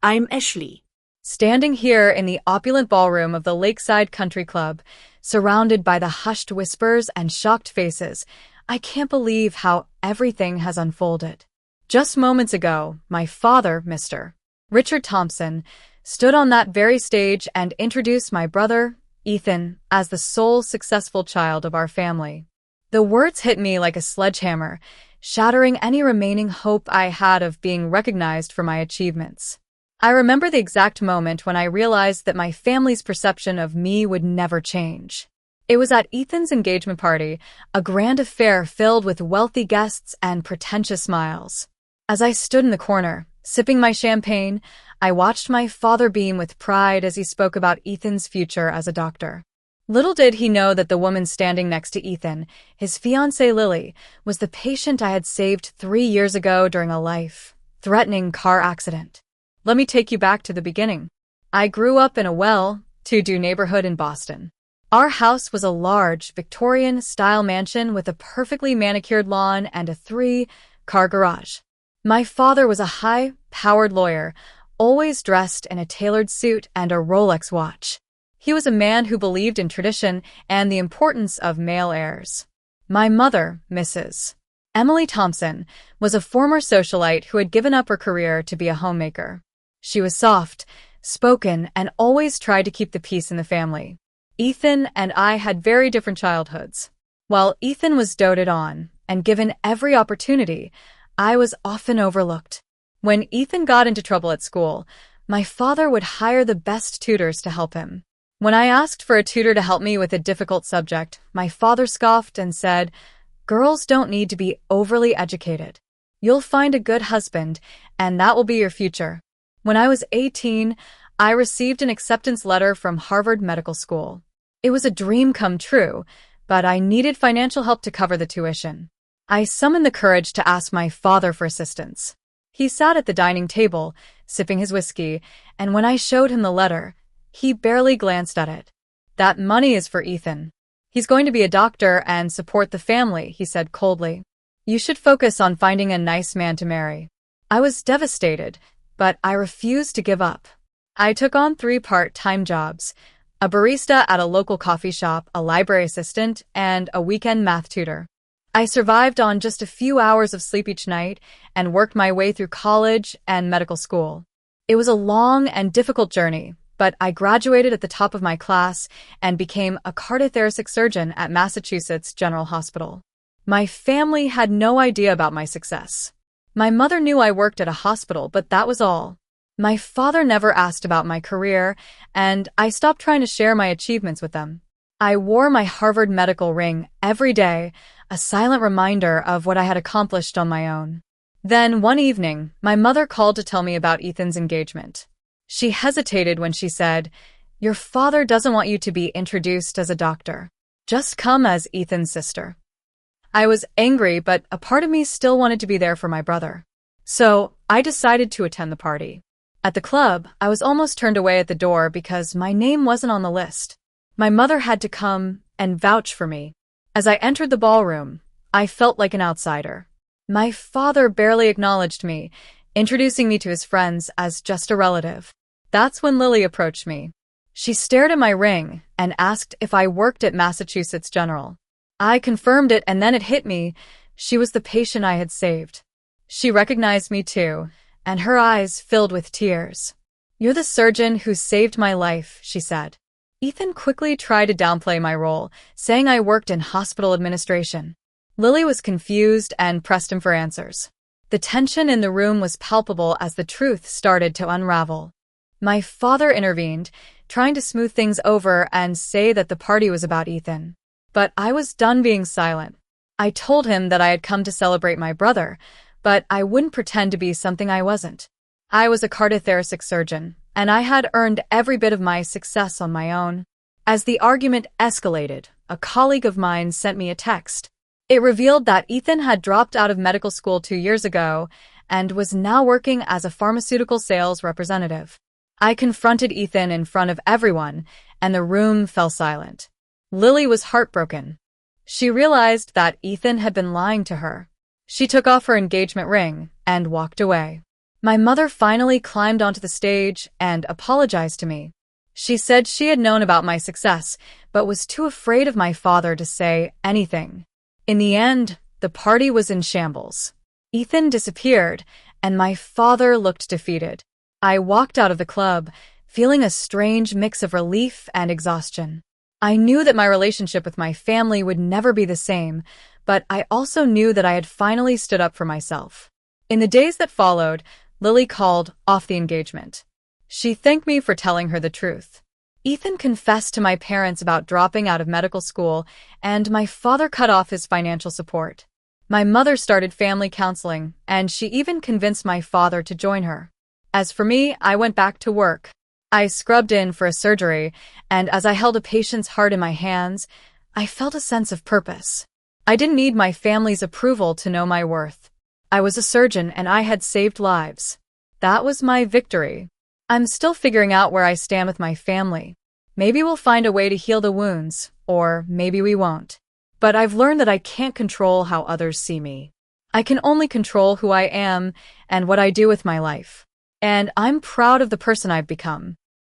I'm Ashley. Standing here in the opulent ballroom of the Lakeside Country Club, surrounded by the hushed whispers and shocked faces, I can't believe how everything has unfolded. Just moments ago, my father, Mr. Richard Thompson, stood on that very stage and introduced my brother, Ethan, as the sole successful child of our family. The words hit me like a sledgehammer, shattering any remaining hope I had of being recognized for my achievements. I remember the exact moment when I realized that my family's perception of me would never change. It was at Ethan's engagement party, a grand affair filled with wealthy guests and pretentious smiles. As I stood in the corner, sipping my champagne, I watched my father beam with pride as he spoke about Ethan's future as a doctor. Little did he know that the woman standing next to Ethan, his fiancée Lily, was the patient I had saved 3 years ago during a life-threatening car accident. Let me take you back to the beginning. I grew up in a well-to-do neighborhood in Boston. Our house was a large, Victorian-style mansion with a perfectly manicured lawn and a 3-car garage. My father was a high-powered lawyer, always dressed in a tailored suit and a Rolex watch. He was a man who believed in tradition and the importance of male heirs. My mother, Mrs. Emily Thompson, was a former socialite who had given up her career to be a homemaker. She was soft, spoken, and always tried to keep the peace in the family. Ethan and I had very different childhoods. While Ethan was doted on and given every opportunity, I was often overlooked. When Ethan got into trouble at school, my father would hire the best tutors to help him. When I asked for a tutor to help me with a difficult subject, my father scoffed and said, "Girls don't need to be overly educated. You'll find a good husband, and that will be your future." When I was 18, I received an acceptance letter from Harvard Medical School. It was a dream come true, but I needed financial help to cover the tuition. I summoned the courage to ask my father for assistance. He sat at the dining table, sipping his whiskey, and when I showed him the letter, he barely glanced at it. "That money is for Ethan. He's going to be a doctor and support the family," he said coldly. "You should focus on finding a nice man to marry." I was devastated, but I refused to give up. I took on 3 part-time jobs: a barista at a local coffee shop, a library assistant, and a weekend math tutor. I survived on just a few hours of sleep each night and worked my way through college and medical school. It was a long and difficult journey, but I graduated at the top of my class and became a cardiothoracic surgeon at Massachusetts General Hospital. My family had no idea about my success. My mother knew I worked at a hospital, but that was all. My father never asked about my career, and I stopped trying to share my achievements with them. I wore my Harvard medical ring every day, a silent reminder of what I had accomplished on my own. Then, one evening, my mother called to tell me about Ethan's engagement. She hesitated when she said, "Your father doesn't want you to be introduced as a doctor. Just come as Ethan's sister." I was angry, but a part of me still wanted to be there for my brother. So, I decided to attend the party. At the club, I was almost turned away at the door because my name wasn't on the list. My mother had to come and vouch for me. As I entered the ballroom, I felt like an outsider. My father barely acknowledged me, introducing me to his friends as just a relative. That's when Lily approached me. She stared at my ring and asked if I worked at Massachusetts General. I confirmed it, and then it hit me. She was the patient I had saved. She recognized me too, and her eyes filled with tears. "You're the surgeon who saved my life," she said. Ethan quickly tried to downplay my role, saying I worked in hospital administration. Lily was confused and pressed him for answers. The tension in the room was palpable as the truth started to unravel. My father intervened, trying to smooth things over and say that the party was about Ethan. But I was done being silent. I told him that I had come to celebrate my brother, but I wouldn't pretend to be something I wasn't. I was a cardiothoracic surgeon, and I had earned every bit of my success on my own. As the argument escalated, a colleague of mine sent me a text. It revealed that Ethan had dropped out of medical school 2 years ago and was now working as a pharmaceutical sales representative. I confronted Ethan in front of everyone, and the room fell silent. Lily was heartbroken. She realized that Ethan had been lying to her. She took off her engagement ring and walked away. My mother finally climbed onto the stage and apologized to me. She said she had known about my success, but was too afraid of my father to say anything. In the end, the party was in shambles. Ethan disappeared, and my father looked defeated. I walked out of the club, feeling a strange mix of relief and exhaustion. I knew that my relationship with my family would never be the same, but I also knew that I had finally stood up for myself. In the days that followed, Lily called off the engagement. She thanked me for telling her the truth. Ethan confessed to my parents about dropping out of medical school, and my father cut off his financial support. My mother started family counseling, and she even convinced my father to join her. As for me, I went back to work. I scrubbed in for a surgery, and as I held a patient's heart in my hands, I felt a sense of purpose. I didn't need my family's approval to know my worth. I was a surgeon and I had saved lives. That was my victory. I'm still figuring out where I stand with my family. Maybe we'll find a way to heal the wounds, or maybe we won't. But I've learned that I can't control how others see me. I can only control who I am and what I do with my life. And I'm proud of the person I've become.